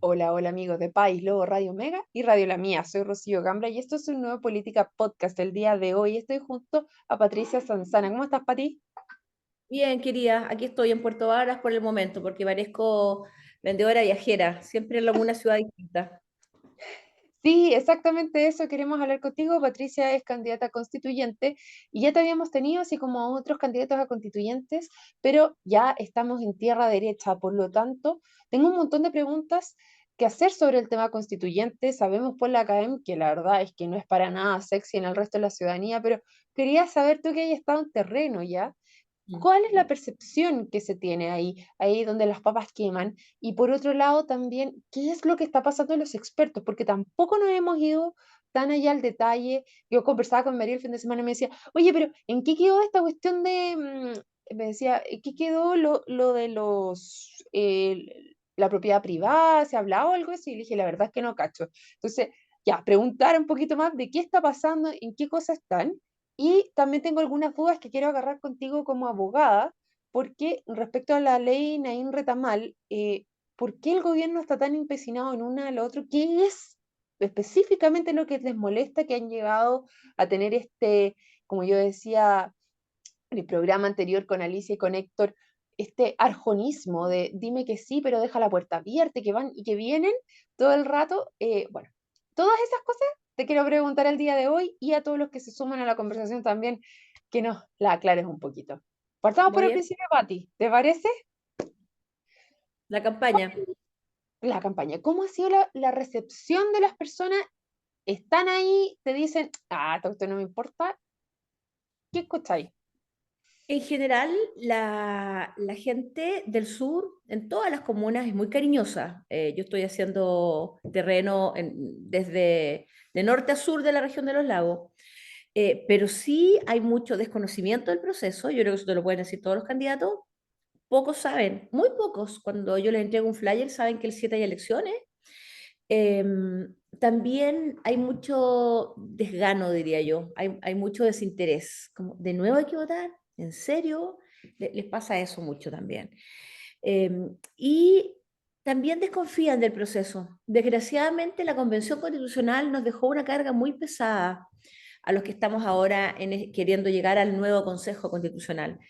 Hola, hola amigos de País, Lobo, Radio Mega y Radio La Mía. Soy Rocío Gambra y esto es un nuevo Política Podcast. El día de hoy estoy junto a Patricia Sanzana. ¿Cómo estás, Pati? Bien, querida, aquí estoy en Puerto Varas por el momento, porque parezco vendedora viajera, siempre en alguna ciudad distinta. Sí, exactamente eso queremos hablar contigo. Patricia es candidata a constituyente y ya te habíamos tenido así como otros candidatos a constituyentes, pero ya estamos en tierra derecha. Por lo tanto, tengo un montón de preguntas que hacer sobre el tema constituyente. Sabemos por la academia que la verdad es que no es para nada sexy en el resto de la ciudadanía, pero quería saber tú que hayas estado en terreno ya. Mm. ¿Cuál es la percepción que se tiene ahí donde las papas queman? Y por otro lado también, ¿qué es lo que está pasando en los expertos? Porque tampoco nos hemos ido tan allá al detalle. Yo conversaba con María el fin de semana y me decía, oye, pero ¿en qué quedó esta cuestión de, me decía, ¿en qué quedó lo de la propiedad privada? ¿Se ha hablado algo así? Y le dije, la verdad es que no cacho. Entonces, ya, preguntar un poquito más de qué está pasando, en qué cosas están. Y también tengo algunas dudas que quiero agarrar contigo como abogada, porque respecto a la ley Naín Retamal, ¿por qué el gobierno está tan empecinado en una a la otra? ¿Qué es específicamente lo que les molesta que han llegado a tener este, como yo decía en el programa anterior con Alicia y con Héctor, este arjonismo de dime que sí, pero deja la puerta abierta, que van y que vienen todo el rato? Bueno, todas esas cosas te quiero preguntar el día de hoy y a todos los que se suman a la conversación también, que nos la aclares un poquito. Partamos por Muy el bien. principio, Pati. ¿Te parece? La campaña. La campaña. ¿Cómo ha sido la recepción de las personas? ¿Están ahí? ¿Te dicen, ah, esto no me importa? ¿Qué escucháis? En general, la gente del sur, en todas las comunas, es muy cariñosa. Yo estoy haciendo terreno desde de norte a sur de la región de los lagos. Pero sí hay mucho desconocimiento del proceso. Yo creo que eso te lo pueden decir todos los candidatos. Pocos saben, muy pocos, cuando yo les entrego un flyer, saben que el 7 hay elecciones. También hay mucho desgano, diría yo, hay mucho desinterés, como, ¿de nuevo hay que votar? ¿En serio? Les pasa eso mucho también. Y también desconfían del proceso. Desgraciadamente, la Convención Constitucional nos dejó una carga muy pesada a los que estamos ahora queriendo llegar al nuevo Consejo Constitucional,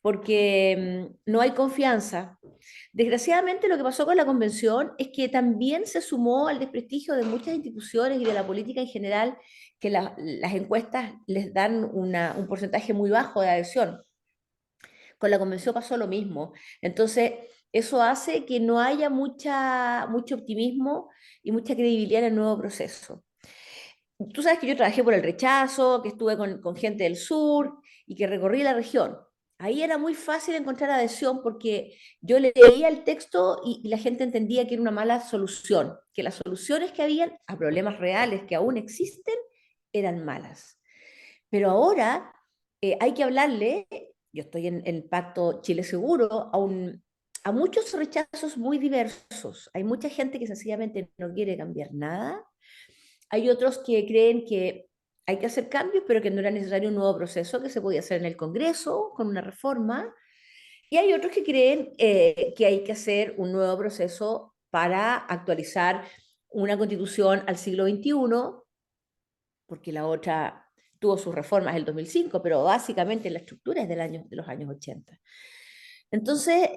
porque no hay confianza. Desgraciadamente, lo que pasó con la convención es que también se sumó al desprestigio de muchas instituciones y de la política en general, que las encuestas les dan un porcentaje muy bajo de adhesión. Con la convención pasó lo mismo. Entonces, eso hace que no haya mucho optimismo y mucha credibilidad en el nuevo proceso. Tú sabes que yo trabajé por el rechazo, que estuve con gente del sur y que recorrí la región. Ahí era muy fácil encontrar adhesión porque yo leía el texto y la gente entendía que era una mala solución, que las soluciones que habían a problemas reales que aún existen eran malas. Pero ahora hay que hablarle, yo estoy en el Pacto Chile Seguro, a muchos rechazos muy diversos. Hay mucha gente que sencillamente no quiere cambiar nada. Hay otros que creen que hay que hacer cambios, pero que no era necesario un nuevo proceso, que se podía hacer en el Congreso con una reforma. Y hay otros que creen que hay que hacer un nuevo proceso para actualizar una constitución al siglo XXI, porque la otra tuvo sus reformas en el 2005, pero básicamente la estructura es de los años 80. Entonces,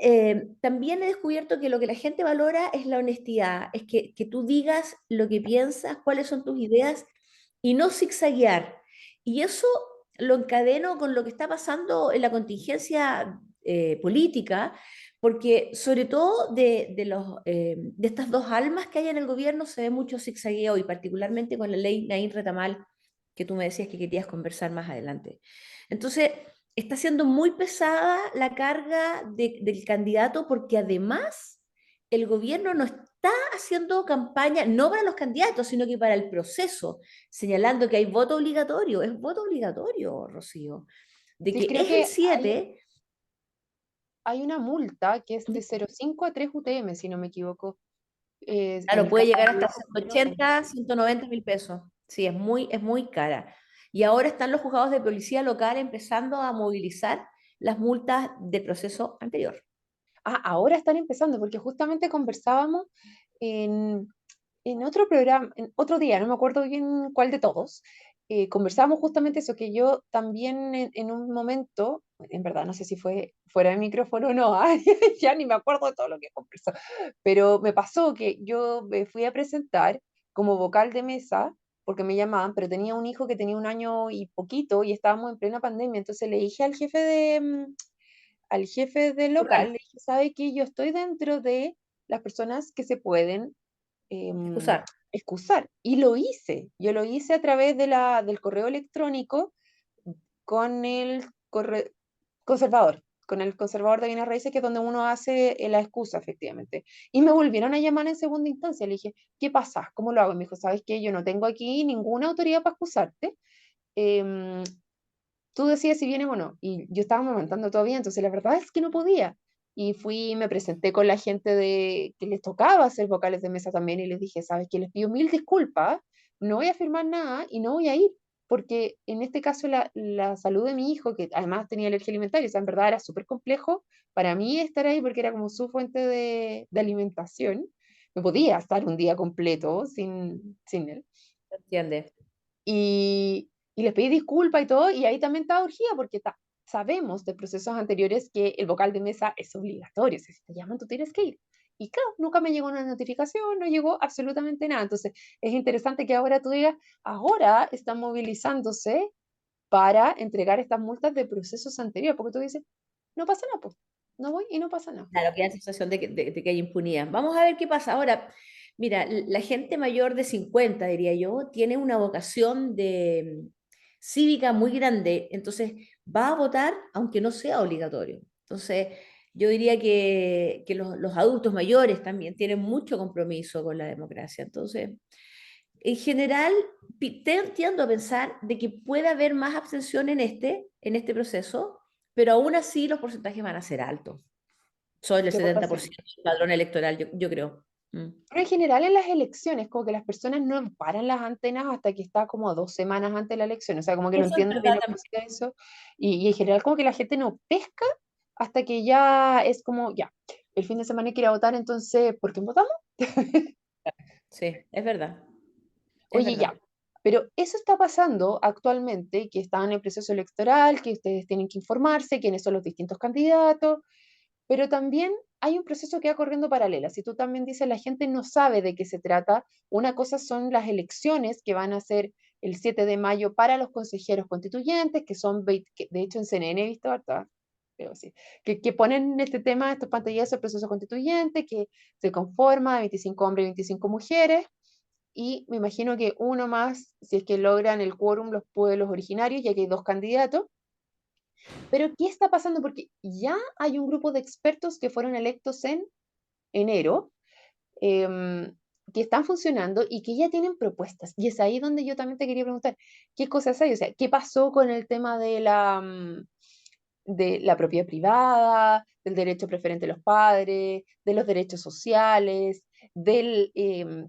también he descubierto que lo que la gente valora es la honestidad, es que tú digas lo que piensas, cuáles son tus ideas y no zigzaguear. Y eso lo encadeno con lo que está pasando en la contingencia política, porque sobre todo de estas dos almas que hay en el gobierno se ve mucho zigzagueo y particularmente con la ley Naín Retamal, que tú me decías que querías conversar más adelante. Entonces, está siendo muy pesada la carga del candidato porque además el gobierno no está haciendo campaña, no para los candidatos, sino que para el proceso, señalando que hay voto obligatorio. Es voto obligatorio, Rocío, de Sí, que creo es el que hay, 7. hay una multa que es de 0,5 a 3 UTM, si no me equivoco, en Claro, el puede caso llegar de hasta voto obligatorio. 180, 190.000 pesos. Sí, es muy cara. Y ahora están los juzgados de policía local empezando a movilizar las multas del proceso anterior. Ahora están empezando, porque justamente conversábamos en, en otro programa, en otro día, no me acuerdo bien cuál de todos, conversábamos justamente eso, que yo también en un momento, en verdad no sé si fue fuera de micrófono o no, ya ni me acuerdo de todo lo que conversó, pero me pasó que yo me fui a presentar como vocal de mesa, porque me llamaban, pero tenía un hijo que tenía un año y poquito y estábamos en plena pandemia, entonces le dije al jefe del local, Local, le dije, ¿sabe qué? Yo estoy dentro de las personas que se pueden excusar. excusar. Y lo hice. Yo lo hice a través del correo electrónico con el conservador, con el conservador de bienes raíces, que es donde uno hace la excusa, efectivamente. Y me volvieron a llamar en segunda instancia. Le dije, ¿qué pasa? ¿Cómo lo hago? Y me dijo, ¿sabes qué? Yo no tengo aquí ninguna autoridad para excusarte. Em, Tú decides si vienes o no. Y yo estaba amamantando todavía, entonces la verdad es que no podía. Y fui, me presenté con la gente de que les tocaba hacer vocales de mesa también y les dije, ¿sabes qué? Les pido mil disculpas, no voy a firmar nada y no voy a ir, porque en este caso la salud de mi hijo, que además tenía alergia alimentaria, o sea, en verdad era súper complejo para mí estar ahí porque era como su fuente de alimentación. No podía estar un día completo sin él. ¿Entiendes? Y les pedí disculpas y todo, y ahí también estaba urgida, porque sabemos de procesos anteriores que el vocal de mesa es obligatorio, o sea, si te llaman tú tienes que ir. Y claro, nunca me llegó una notificación, no llegó absolutamente nada. Entonces, es interesante que ahora tú digas, ahora están movilizándose para entregar estas multas de procesos anteriores, porque tú dices, no pasa nada, pues, no voy y no pasa nada. Claro, que da la sensación de que hay impunidad. Vamos a ver qué pasa. Ahora, mira, la gente mayor de 50, diría yo, tiene una vocación de cívica muy grande, entonces va a votar aunque no sea obligatorio. Entonces, yo diría que los adultos mayores también tienen mucho compromiso con la democracia. Entonces, en general, tiendo a pensar de que puede haber más abstención en este proceso, pero aún así los porcentajes van a ser altos. Soy el ¿Qué puede pasar? 70% del padrón electoral, yo creo. Mm. Pero en general en las elecciones, como que las personas no paran las antenas hasta que está como 2 semanas antes de la elección, o sea, como que no Eso es entienden bien verdad lo que también. significa eso, y en general como que la gente no pesca hasta que ya es como, ya, el fin de semana hay que ir a votar, entonces, ¿por qué votamos? Sí, es verdad. Es Oye, ya, verdad. pero eso está pasando actualmente, que están en el proceso electoral, que ustedes tienen que informarse, quiénes son los distintos candidatos, pero también hay un proceso que va corriendo paralela. Si tú también dices, la gente no sabe de qué se trata, una cosa son las elecciones que van a ser el 7 de mayo para los consejeros constituyentes, que son, que de hecho en CNN he visto harta, pero sí, que ponen este tema, estos pantallazos del proceso constituyente, que se conforma de 25 hombres y 25 mujeres, y me imagino que uno más, si es que logran el quórum, los pueblos originarios, ya que hay dos candidatos. Pero, ¿qué está pasando? Porque ya hay un grupo de expertos que fueron electos en enero, em, que están funcionando y que ya tienen propuestas. Y es ahí donde yo también te quería preguntar, ¿qué cosas hay? O sea, ¿qué pasó con el tema de la propiedad privada, del derecho preferente de los padres, de los derechos sociales,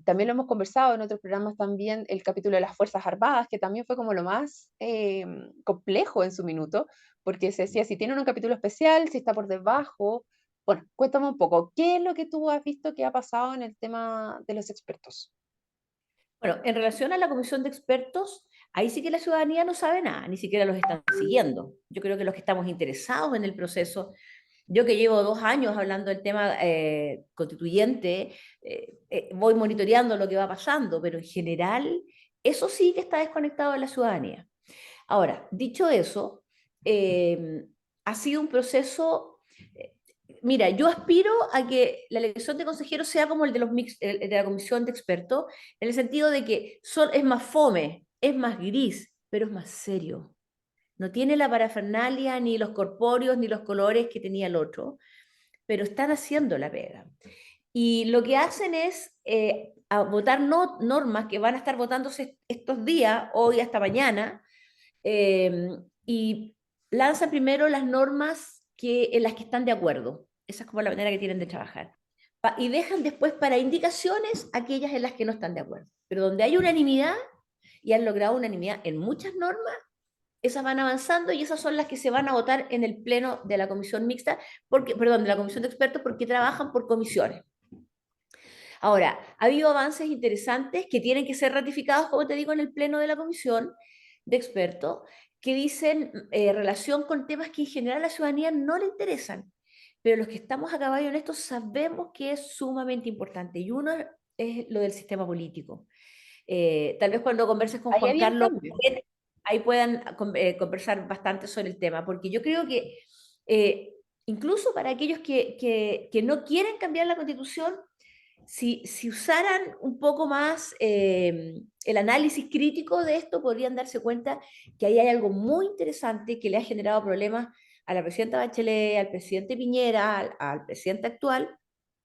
también lo hemos conversado en otros programas también, el capítulo de las Fuerzas Armadas, que también fue como lo más complejo en su minuto, porque se decía si tiene un capítulo especial, si está por debajo. Bueno, cuéntame un poco, ¿qué es lo que tú has visto que ha pasado en el tema de los expertos? Bueno, en relación a la comisión de expertos, ahí sí que la ciudadanía no sabe nada, ni siquiera los están siguiendo. Yo creo que los que estamos interesados en el proceso, yo que llevo 2 años hablando del tema constituyente, voy monitoreando lo que va pasando, pero en general eso sí que está desconectado de la ciudadanía. Ahora, dicho eso, eh, ha sido un proceso. eh, Mira, yo aspiro a que la elección de consejeros sea como el de el de la comisión de expertos, en el sentido de que es más fome, es más gris, pero es más serio. No tiene la parafernalia, ni los corpóreos, ni los colores que tenía el otro, pero están haciendo la pega. Y lo que hacen es a votar normas que van a estar votándose estos días, hoy hasta mañana, eh, y lanzan primero las normas en las que están de acuerdo. Esa es como la manera que tienen de trabajar. Y dejan después para indicaciones aquellas en las que no están de acuerdo. Pero donde hay unanimidad, y han logrado unanimidad en muchas normas, esas van avanzando y esas son las que se van a votar en el pleno de la comisión mixta, porque, perdón, de la comisión de expertos, porque trabajan por comisiones. Ahora, ha habido avances interesantes que tienen que ser ratificados, como te digo, en el pleno de la comisión de expertos, que dicen relación con temas que en general a la ciudadanía no le interesan, pero los que estamos a caballo en esto sabemos que es sumamente importante, y uno es lo del sistema político. Tal vez cuando converses con Ahí Juan había un Carlos, cambio. ahí puedan conversar bastante sobre el tema, porque yo creo que eh, incluso para aquellos que no quieren cambiar la constitución, si usaran un poco más el análisis crítico de esto, podrían darse cuenta que ahí hay algo muy interesante que le ha generado problemas a la presidenta Bachelet, al presidente Piñera, al presidente actual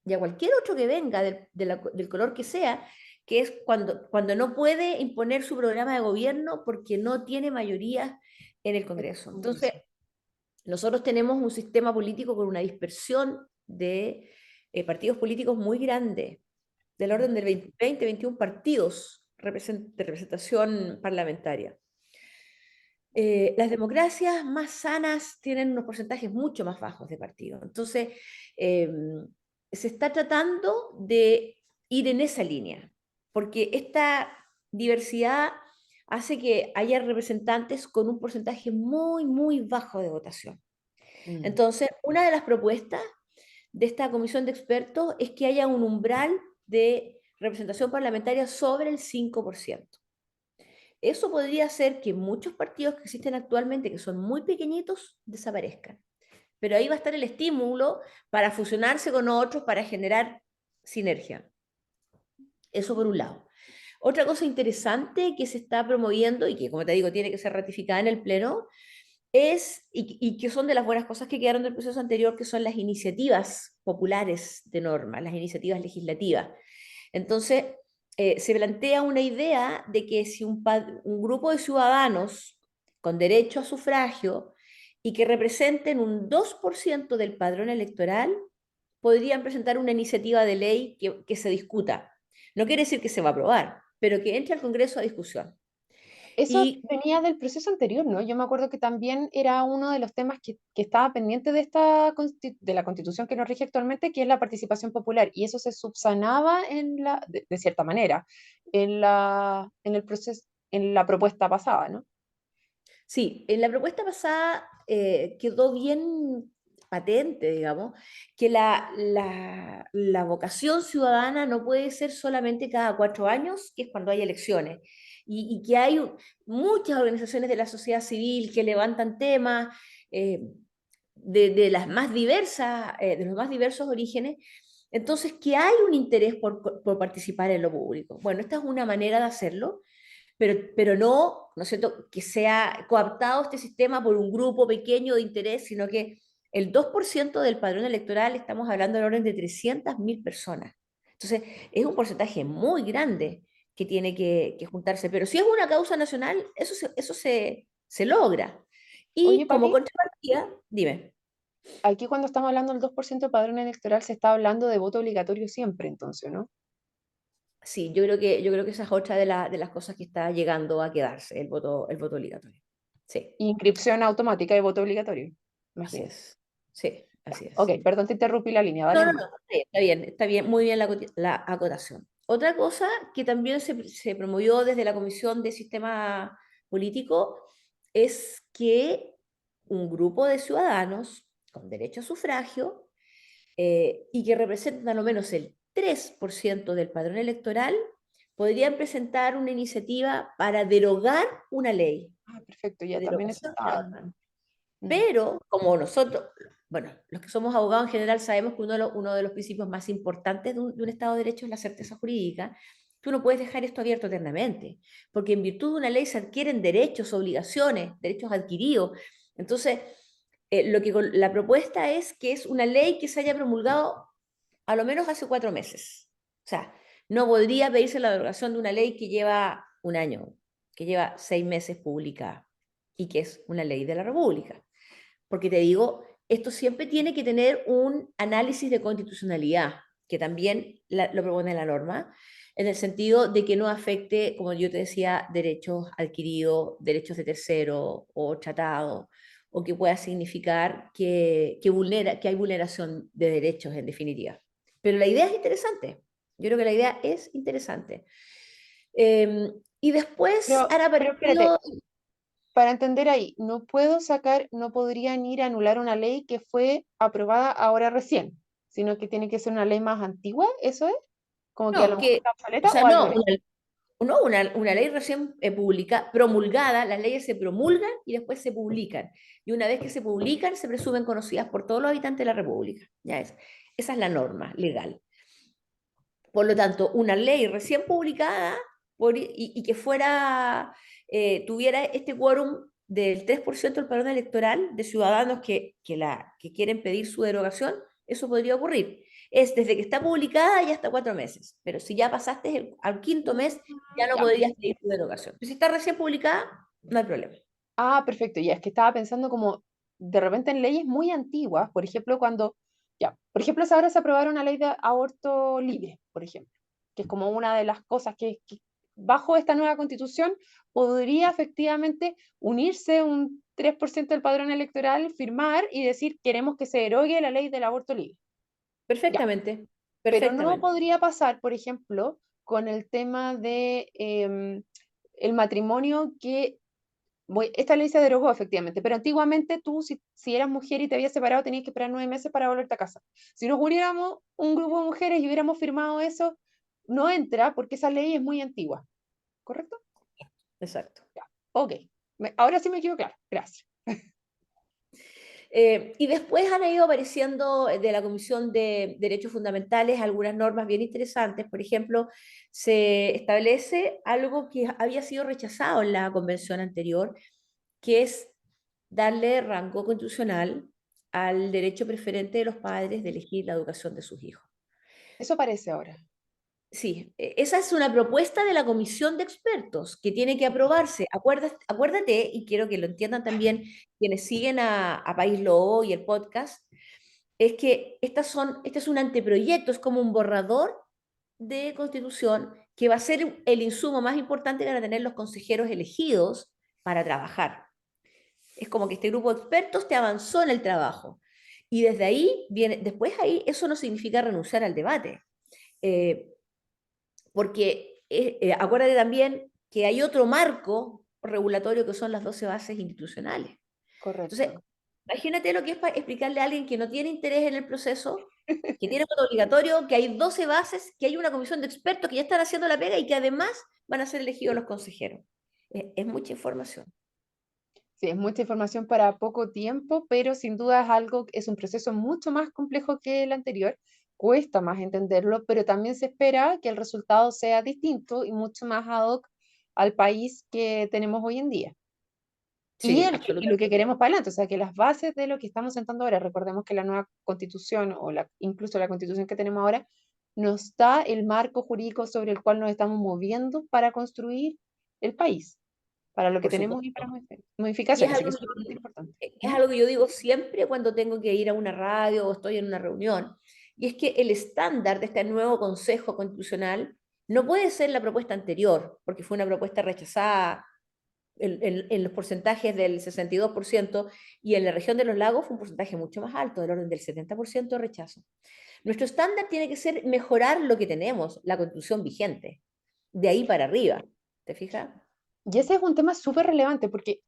y a cualquier otro que venga del color que sea, que es cuando no puede imponer su programa de gobierno porque no tiene mayoría en el El Congreso. Entonces, Congreso. nosotros tenemos un sistema político con una dispersión de partidos políticos muy grande, del orden del 20, 21 partidos de representación parlamentaria. Las democracias más sanas tienen unos porcentajes mucho más bajos de partidos. Entonces, eh, se está tratando de ir en esa línea, porque esta diversidad hace que haya representantes con un porcentaje muy, muy bajo de votación. Mm. Entonces, una de las propuestas de esta comisión de expertos es que haya un umbral de representación parlamentaria sobre el 5%. Eso podría hacer que muchos partidos que existen actualmente, que son muy pequeñitos, desaparezcan. Pero ahí va a estar el estímulo para fusionarse con otros, para generar sinergia. Eso por un lado. Otra cosa interesante que se está promoviendo y que, como te digo, tiene que ser ratificada en el Pleno, y que son de las buenas cosas que quedaron del proceso anterior, que son las iniciativas populares de norma, las iniciativas legislativas. Entonces, se plantea una idea de que si un grupo de ciudadanos con derecho a sufragio y que representen un 2% del padrón electoral, podrían presentar una iniciativa de ley que se discuta. No quiere decir que se va a aprobar, pero que entre al Congreso a discusión. Eso Y venía del proceso anterior, ¿no? Yo me acuerdo que también era uno de los temas que estaba pendiente de de la constitución que nos rige actualmente, que es la participación popular, y eso se subsanaba de cierta manera, en el proceso, en la propuesta pasada, ¿no? sí, en la propuesta pasada quedó bien patente, digamos, que la vocación ciudadana no puede ser solamente cada 4 años, que es cuando hay elecciones, y que hay muchas organizaciones de la sociedad civil que levantan temas eh, de las más diversas, de los más diversos orígenes. Entonces, que hay un interés por participar en lo público. Bueno, esta es una manera de hacerlo, pero no, ¿no es cierto?, que sea cooptado este sistema por un grupo pequeño de interés, sino que el 2% del padrón electoral, estamos hablando del orden de 300.000 personas. Entonces, es un porcentaje muy grande que tiene que juntarse, pero si es una causa nacional, se logra. Oye, Y como Pati, contrapartida, dime. aquí cuando estamos hablando del 2% de padrón electoral se está hablando de voto obligatorio siempre, entonces, ¿no? Sí, yo creo que esa es otra de las cosas que está llegando a quedarse, el voto obligatorio. Sí, Inscripción automática de voto obligatorio, más así bien. es. Sí, Ya. así Ok, es. perdón, te interrumpí la línea, No, dale no, nomás. no, está bien, muy bien la acotación. Otra cosa que también se promovió desde la Comisión de Sistema Político es que un grupo de ciudadanos con derecho a sufragio y que representan a lo menos el 3% del padrón electoral podrían presentar una iniciativa para derogar una ley Ah, perfecto, de ya también eso derogación de está. otra. Mm. Pero como nosotros, bueno, los que somos abogados en general sabemos que uno de los principios más importantes de un Estado de Derecho es la certeza jurídica. Tú no puedes dejar esto abierto eternamente, porque en virtud de una ley se adquieren derechos, obligaciones, derechos adquiridos. Entonces, la propuesta es que es una ley que se haya promulgado a lo menos hace 4 meses. O sea, no podría pedirse la derogación de una ley que lleva un año, que lleva 6 meses publicada y que es una ley de la República. Porque te digo, esto siempre tiene que tener un análisis de constitucionalidad, que también lo propone la norma, en el sentido de que no afecte, como yo te decía, derechos adquiridos, derechos de tercero o tratados, o que pueda significar que hay vulneración de derechos en definitiva. Pero la idea es interesante. Yo creo que la idea es interesante. Y después han Pero espérate, aparecido, para entender ahí, no podrían ir a anular una ley que fue aprobada ahora recién, sino que tiene que ser una ley más antigua, ¿eso es? Como que a lo no, mejor que, está o obsoleta sea, o al no, revés. una ley recién promulgada, las leyes se promulgan y después se publican. Y una vez que se publican, se presumen conocidas por todos los habitantes de la República. Esa es la norma legal. Por lo tanto, una ley recién publicada y que tuviera este quórum del 3% del padrón electoral de ciudadanos que quieren pedir su derogación, eso podría ocurrir. Es desde que está publicada y hasta 4 meses. Pero si ya pasaste al quinto mes, ya no Ya. podrías pedir tu derogación. Pero si está recién publicada, no hay problema. Ah, perfecto. Ya, es que estaba pensando como de repente en leyes muy antiguas, por ejemplo, por ejemplo, ahora se aprobaron una ley de aborto libre, por ejemplo, que es como una de las cosas que bajo esta nueva constitución podría efectivamente unirse un 3% del padrón electoral, firmar y decir queremos que se derogue la ley del aborto libre. Ya, Perfectamente, pero no perfectamente. podría pasar, por ejemplo, con el tema de el matrimonio que esta ley se derogó efectivamente, pero antiguamente tú, si eras mujer y te habías separado, tenías que esperar 9 meses para volverte a casa. Si nos uniéramos un grupo de mujeres y hubiéramos firmado eso, no entra porque esa ley es muy antigua, ¿correcto? Exacto. Ya, ok. Ahora sí me quedo claro, gracias. Y después han ido apareciendo de la Comisión de Derechos Fundamentales algunas normas bien interesantes. Por ejemplo, se establece algo que había sido rechazado en la convención anterior, que es darle rango constitucional al derecho preferente de los padres de elegir la educación de sus hijos. Eso parece ahora. Sí, esa es una propuesta de la comisión de expertos que tiene que aprobarse. Acuérdate, y quiero que lo entiendan también quienes siguen a País Lobo y el podcast, es que este es un anteproyecto, es como un borrador de constitución que va a ser el insumo más importante para tener los consejeros elegidos para trabajar. Es como que este grupo de expertos te avanzó en el trabajo. Y desde ahí viene, después ahí, eso no significa renunciar al debate. Eh, Porque acuérdate también que hay otro marco regulatorio que son las 12 bases institucionales. Entonces, Correcto. imagínate lo que es para explicarle a alguien que no tiene interés en el proceso, que tiene voto obligatorio, que hay 12 bases, que hay una comisión de expertos que ya están haciendo la pega y que además van a ser elegidos los consejeros. Es mucha información. Sí, es mucha información para poco tiempo, pero sin duda es un proceso mucho más complejo que el anterior. Cuesta más entenderlo, pero también se espera que el resultado sea distinto y mucho más ad hoc al país que tenemos hoy en día. Sí, Y lo que absolutamente. queremos para adelante, o sea, que las bases de lo que estamos sentando ahora, recordemos que la nueva constitución incluso la constitución que tenemos ahora, nos da el marco jurídico sobre el cual nos estamos moviendo para construir el país, para lo que Por tenemos y supuesto. para Y es modificaciones, así que algo es que sumamente importante. es algo que yo digo siempre cuando tengo que ir a una radio o estoy en una reunión, y es que el estándar de este nuevo Consejo Constitucional no puede ser la propuesta anterior, porque fue una propuesta rechazada en los porcentajes del 62% y en la región de los lagos fue un porcentaje mucho más alto, del orden del 70% de rechazo. Nuestro estándar tiene que ser mejorar lo que tenemos, la constitución vigente, de ahí para arriba. ¿Te fijas? Y ese es un tema súper relevante porque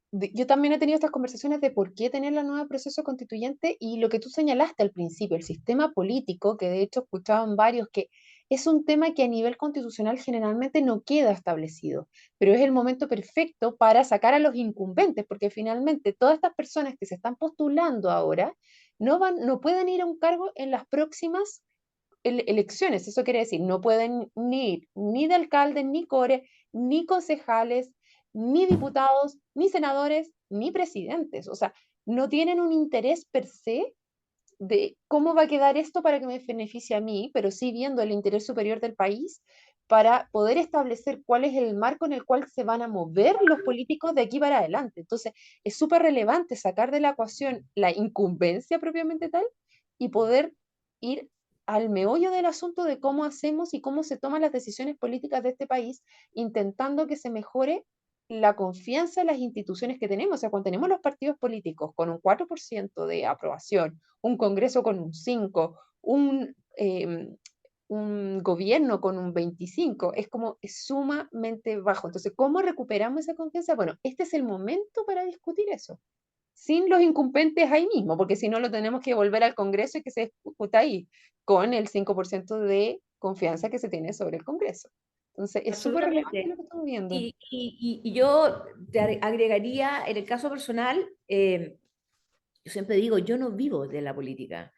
yo también he tenido estas conversaciones de por qué tener la nueva proceso constituyente y lo que tú señalaste al principio, el sistema político, que de hecho escuchaban varios, que es un tema que a nivel constitucional generalmente no queda establecido, pero es el momento perfecto para sacar a los incumbentes, porque finalmente todas estas personas que se están postulando ahora no pueden ir a un cargo en las próximas elecciones. Eso quiere decir, no pueden ni ir ni de alcaldes, ni core, ni concejales, ni diputados, ni senadores, ni presidentes. O sea, no tienen un interés per se de cómo va a quedar esto para que me beneficie a mí, pero sí viendo el interés superior del país para poder establecer cuál es el marco en el cual se van a mover los políticos de aquí para adelante. Entonces, es súper relevante sacar de la ecuación la incumbencia propiamente tal y poder ir al meollo del asunto de cómo hacemos y cómo se toman las decisiones políticas de este país, intentando que se mejore la confianza en las instituciones que tenemos. O sea, cuando tenemos los partidos políticos con un 4% de aprobación, un Congreso con un 5%, un gobierno con un 25%, es como es sumamente bajo. Entonces, ¿cómo recuperamos esa confianza? Bueno, este es el momento para discutir eso sin los incumbentes ahí mismo, porque si no lo tenemos que volver al Congreso y que se discuta ahí, con el 5% de confianza que se tiene sobre el Congreso. Entonces, es súper relevante lo Absolutamente. que estamos viendo. Y yo te agregaría, en el caso personal, yo siempre digo, yo no vivo de la política.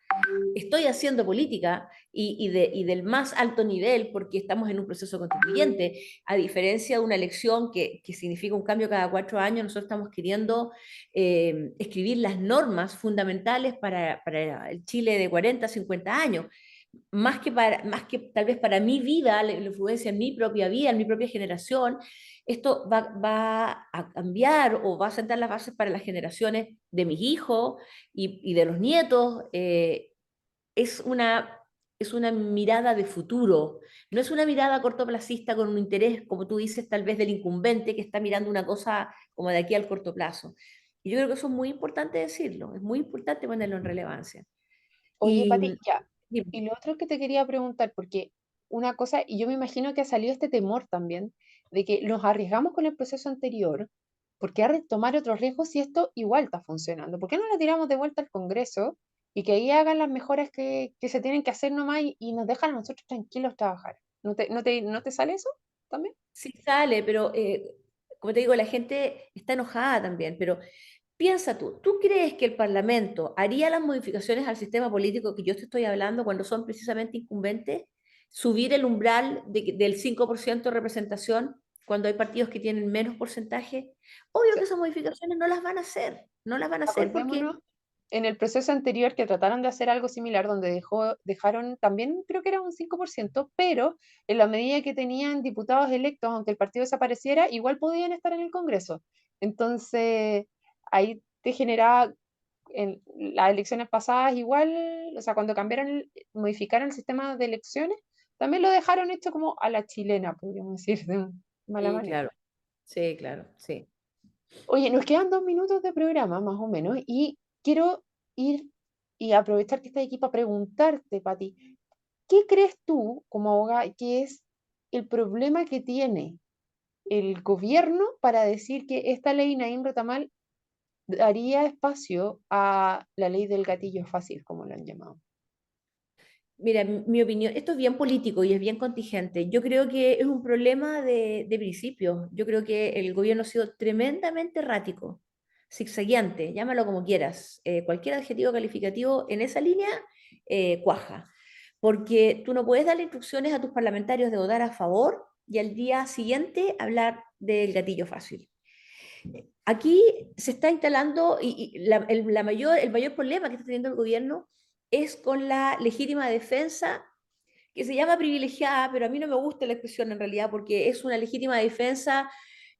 Estoy haciendo política y del más alto nivel porque estamos en un proceso constituyente, a diferencia de una elección que significa un cambio cada 4 años, nosotros estamos queriendo escribir las normas fundamentales para el Chile de 40, 50 años, más que tal vez para mi vida, la influencia en mi propia vida, en mi propia generación, esto va a cambiar o va a sentar las bases para las generaciones de mis hijos y de los nietos. Es una, es una mirada de futuro, no es una mirada cortoplacista con un interés, como tú dices, tal vez del incumbente que está mirando una cosa como de aquí al corto plazo. Y yo creo que eso es muy importante decirlo, es muy importante ponerlo en relevancia. Oye, Y, Pati, ya. dime, Y lo otro que te quería preguntar, porque una cosa, y yo me imagino que ha salido este temor también, de que nos arriesgamos con el proceso anterior, ¿por qué tomar otros riesgos si esto igual está funcionando? ¿Por qué no la tiramos de vuelta al Congreso y que ahí hagan las mejoras que se tienen que hacer nomás y nos dejan a nosotros tranquilos trabajar? ¿No te sale eso también? sí sale, pero como te digo, la gente está enojada también, pero piensa ¿tú crees que el Parlamento haría las modificaciones al sistema político que yo te estoy hablando cuando son precisamente incumbentes? Subir el umbral del 5% de representación cuando hay partidos que tienen menos porcentaje. Obvio que esas modificaciones no las van a hacer, no las van a hacer porque, Acordémonos en el proceso anterior que trataron de hacer algo similar, donde dejaron también, creo que era un 5%, pero en la medida que tenían diputados electos, aunque el partido desapareciera, igual podían estar en el Congreso. Entonces, ahí te generaba, en las elecciones pasadas, igual, o sea, cuando modificaron el sistema de elecciones, también lo dejaron hecho como a la chilena, podríamos decir, de mala sí, manera. claro, sí, claro, sí. Oye, nos quedan 2 minutos de programa, más o menos, y quiero ir y aprovechar que estás aquí para preguntarte, Pati, ¿qué crees tú, como abogada, que es el problema que tiene el gobierno para decir que esta ley Naim Retamal daría espacio a la ley del gatillo fácil, como lo han llamado? Mira, mi opinión, esto es bien político y es bien contingente. Yo creo que es un problema de principios. Yo creo que el gobierno ha sido tremendamente errático, zigzagueante, llámalo como quieras. Cualquier adjetivo calificativo en esa línea cuaja. Porque tú no puedes darle instrucciones a tus parlamentarios de votar a favor y al día siguiente hablar del gatillo fácil. Aquí se está instalando, y el mayor problema que está teniendo el gobierno es con la legítima defensa, que se llama privilegiada, pero a mí no me gusta la expresión en realidad, porque es una legítima defensa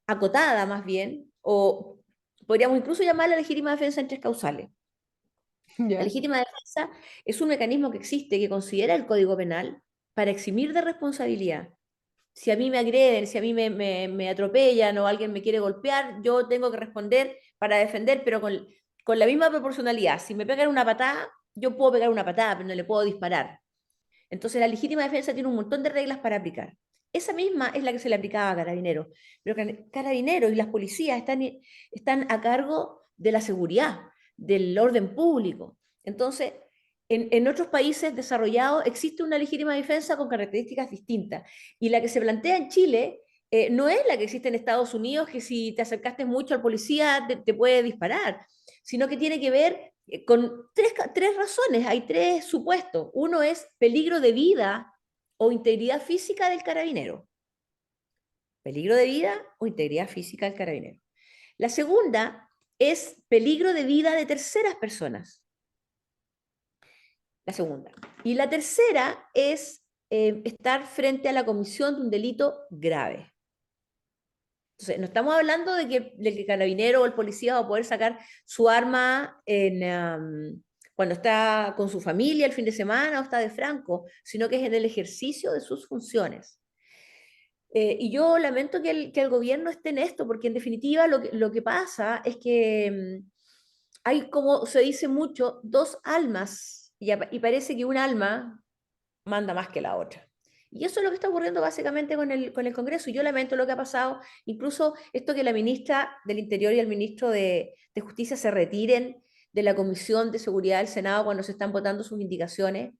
acotada más bien, o podríamos incluso llamarla legítima defensa en tres causales. La ¿Ya? legítima defensa es un mecanismo que existe, que considera el Código Penal para eximir de responsabilidad. Si a mí me agreden, si a mí me atropellan o alguien me quiere golpear, yo tengo que responder para defender, pero con la misma proporcionalidad. Si me pegan una patada, yo puedo pegar una patada, pero no le puedo disparar. Entonces la legítima defensa tiene un montón de reglas para aplicar. Esa misma es la que se le aplicaba a Carabineros. Pero Carabineros y las policías están a cargo de la seguridad, del orden público. Entonces, en otros países desarrollados existe una legítima defensa con características distintas. Y la que se plantea en Chile no es la que existe en Estados Unidos, que si te acercaste mucho al policía te puede disparar, sino que tiene que ver con tres razones, hay tres supuestos. Uno es peligro de vida o integridad física del carabinero. Peligro de vida o integridad física del carabinero. La segunda es peligro de vida de terceras personas. La segunda. Y la tercera es estar frente a la comisión de un delito grave. Entonces, no estamos hablando de que el carabinero o el policía va a poder sacar su arma cuando está con su familia el fin de semana o está de franco, sino que es en el ejercicio de sus funciones. Y yo lamento que el gobierno esté en esto, porque en definitiva lo que pasa es que hay, como se dice mucho, dos almas, y parece que un alma manda más que la otra. Y eso es lo que está ocurriendo básicamente con el Congreso. Y yo lamento lo que ha pasado, incluso esto que la ministra del Interior y el ministro de Justicia se retiren de la Comisión de Seguridad del Senado cuando se están votando sus indicaciones,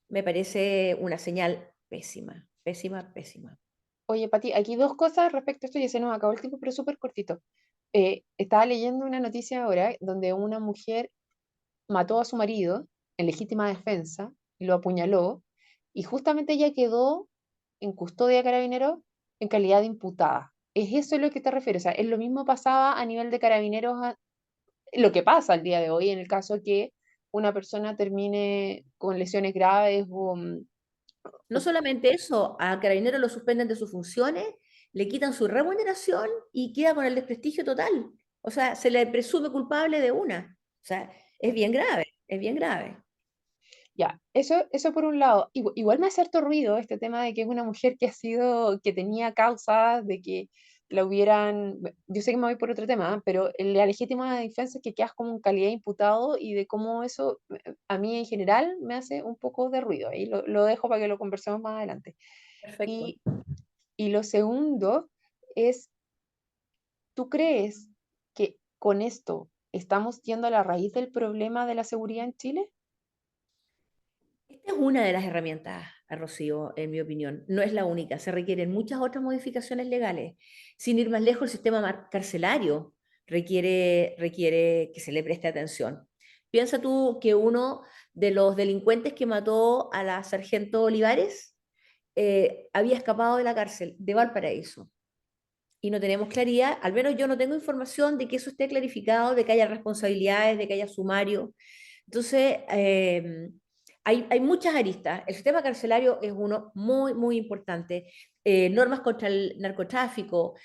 me parece una señal pésima, pésima, pésima. Oye, Pati, aquí dos cosas respecto a esto, ya se nos acabó el tiempo, pero súper cortito. Estaba leyendo una noticia ahora donde una mujer mató a su marido en legítima defensa y lo apuñaló, y justamente ella quedó en custodia de carabineros en calidad de imputada. ¿Es eso lo que te refieres? O sea, es lo mismo pasaba a nivel de carabineros, lo que pasa al día de hoy en el caso que una persona termine con lesiones graves o, No solamente eso, a Carabineros lo suspenden de sus funciones, le quitan su remuneración y queda con el desprestigio total. O sea, se le presume culpable de una. O sea, es bien grave, es bien grave. ya, eso por un lado. Igual me hace harto ruido este tema de que es una mujer que ha sido, que tenía causas de que la hubieran, yo sé que me voy por otro tema, pero la legítima defensa es que quedas como en calidad de imputado y de cómo eso a mí en general me hace un poco de ruido. Ahí lo dejo para que lo conversemos más adelante. Perfecto. Y, y lo segundo es, ¿tú crees que con esto estamos yendo a la raíz del problema de la seguridad en Chile? Esta es una de las herramientas, Rocío, en mi opinión. No es la única. Se requieren muchas otras modificaciones legales. Sin ir más lejos, el sistema carcelario requiere que se le preste atención. Piensa tú que uno de los delincuentes que mató a la sargento Olivares había escapado de la cárcel de Valparaíso. Y no tenemos claridad, al menos yo no tengo información de que eso esté clarificado, de que haya responsabilidades, de que haya sumario. Entonces, hay muchas aristas. El sistema carcelario es uno muy, muy importante. Normas contra el narcotráfico,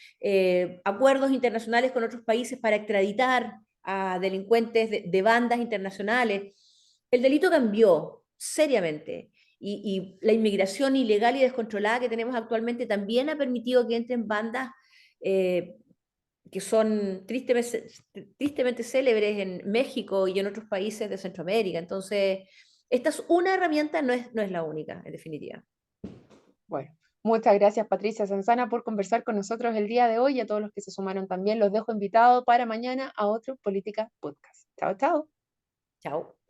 acuerdos internacionales con otros países para extraditar a delincuentes de bandas internacionales. El delito cambió seriamente y la inmigración ilegal y descontrolada que tenemos actualmente también ha permitido que entren bandas eh, que son tristemente célebres en México y en otros países de Centroamérica. Entonces, esta es una herramienta, no es la única, en definitiva. Bueno, muchas gracias Patricia Sanzana por conversar con nosotros el día de hoy y a todos los que se sumaron también. Los dejo invitados para mañana a otro Política Podcast. Chao, chao. Chao.